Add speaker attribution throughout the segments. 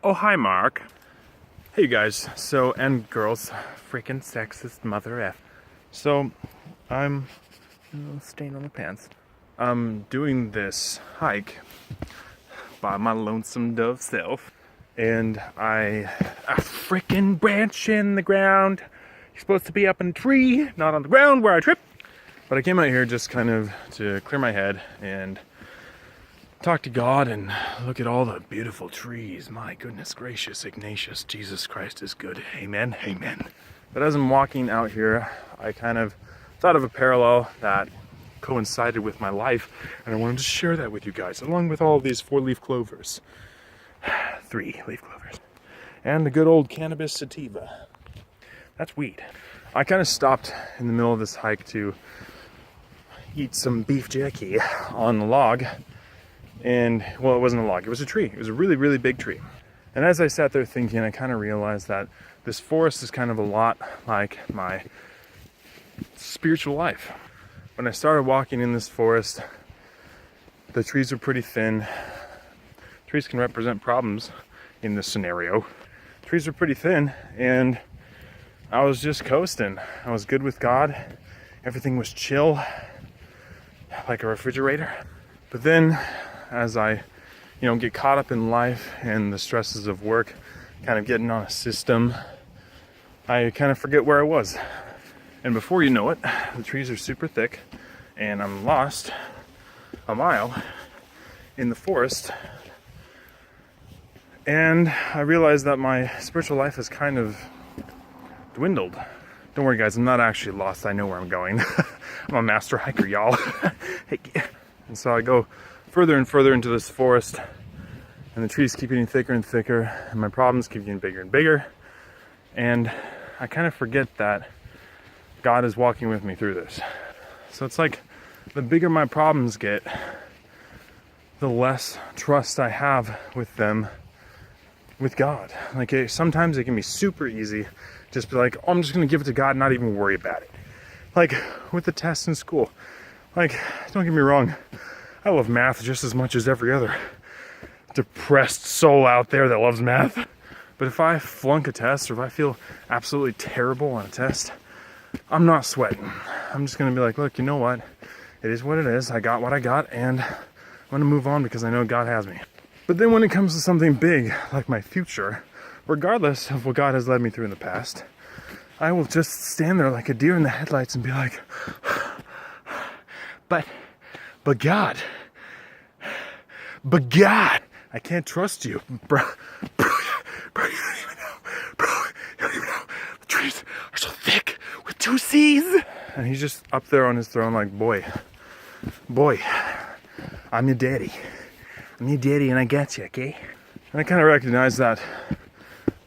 Speaker 1: Oh, hi, Mark. Hey, you guys. So, and girls. Freaking sexist mother F. So, I'm stain on the pants. I'm doing this hike by my lonesome dove self. And a freaking branch in the ground. You're supposed to be up in a tree, not on the ground where I tripped. But I came out here just kind of to clear my head and talk to God and look at all the beautiful trees. My goodness gracious, Ignatius, Jesus Christ is good. Amen, amen. But as I'm walking out here, I kind of thought of a parallel that coincided with my life, and I wanted to share that with you guys, along with all of these 4-leaf clovers. 3-leaf clovers. And the good old cannabis sativa. That's weed. I kind of stopped in the middle of this hike to eat some beef jerky on the log. And, well, it wasn't a log, it was a tree. It was a really, really big tree. And as I sat there thinking, I kind of realized that this forest is kind of a lot like my spiritual life. When I started walking in this forest, the trees are pretty thin. Trees can represent problems in this scenario. Trees are pretty thin, and I was just coasting. I was good with God. Everything was chill, like a refrigerator. But then, as I, get caught up in life and the stresses of work, kind of getting on a system, I kind of forget where I was. And before you know it, the trees are super thick, and I'm lost a mile in the forest. And I realized that my spiritual life has kind of dwindled. Don't worry, guys, I'm not actually lost. I know where I'm going. I'm a master hiker, y'all. Hey. And so I go further and further into this forest, and the trees keep getting thicker and thicker, and my problems keep getting bigger and bigger. And I kind of forget that God is walking with me through this. So it's like the bigger my problems get, the less trust I have with them, with God. Like sometimes it can be super easy, just be like, oh, I'm just gonna give it to God and not even worry about it. Like with the tests in school. Like, don't get me wrong, I love math just as much as every other depressed soul out there that loves math. But if I flunk a test, or if I feel absolutely terrible on a test, I'm not sweating. I'm just gonna be like, look, you know what? It is what it is. I got what I got, and I'm gonna move on because I know God has me. But then when it comes to something big, like my future, regardless of what God has led me through in the past, I will just stand there like a deer in the headlights and be like, but God, I can't trust you, bro, you don't even know, the trees are so thick with 2 C's. And he's just up there on his throne like, boy, I'm your daddy, and I got you, okay? And I kind of recognize that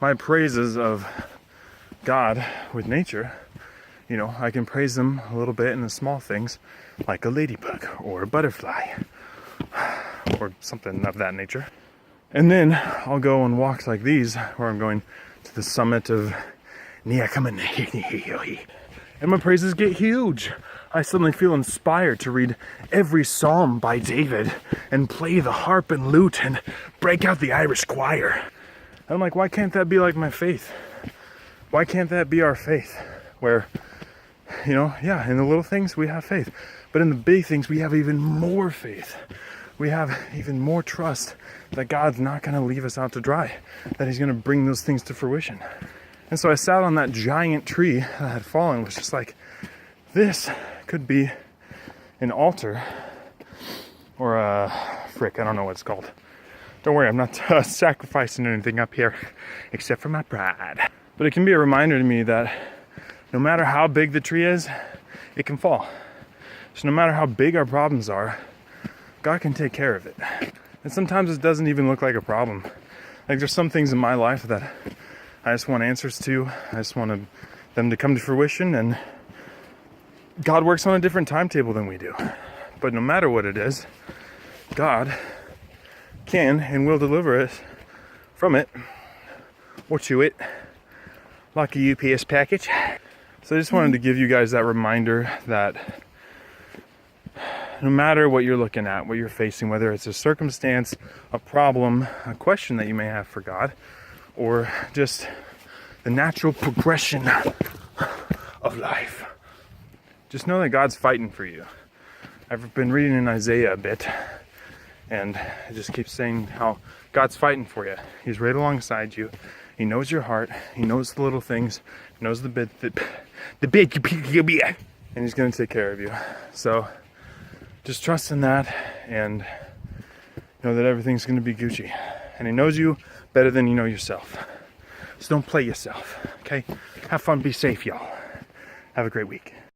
Speaker 1: my praises of God with nature, I can praise them a little bit in the small things, like a ladybug or a butterfly or something of that nature. And then I'll go and walk like these, where I'm going to the summit of Neahkanie, and my praises get huge. I suddenly feel inspired to read every psalm by David and play the harp and lute and break out the Irish choir. And I'm like, why can't that be like my faith? Why can't that be our faith? Where, in the little things we have faith, but in the big things we have even more faith. We have even more trust that God's not going to leave us out to dry, that he's going to bring those things to fruition. And so I sat on that giant tree that had fallen, was just like, this could be an altar, or I don't know what it's called. Don't worry, I'm not sacrificing anything up here, except for my pride. But it can be a reminder to me that no matter how big the tree is, it can fall. So no matter how big our problems are, God can take care of it. And sometimes it doesn't even look like a problem. Like there's some things in my life that I just want answers to. I just want them to come to fruition, and God works on a different timetable than we do. But no matter what it is, God can and will deliver us from it, or to it, like a UPS package. So I just wanted to give you guys that reminder that no matter what you're looking at, what you're facing, whether it's a circumstance, a problem, a question that you may have for God, or just the natural progression of life, just know that God's fighting for you. I've been reading in Isaiah a bit, and it just keeps saying how God's fighting for you. He's right alongside you. He knows your heart. He knows the little things. He knows the big, and he's going to take care of you. So just trust in that and know that everything's going to be Gucci. And he knows you better than you know yourself. So don't play yourself, okay? Have fun, be safe, y'all. Have a great week.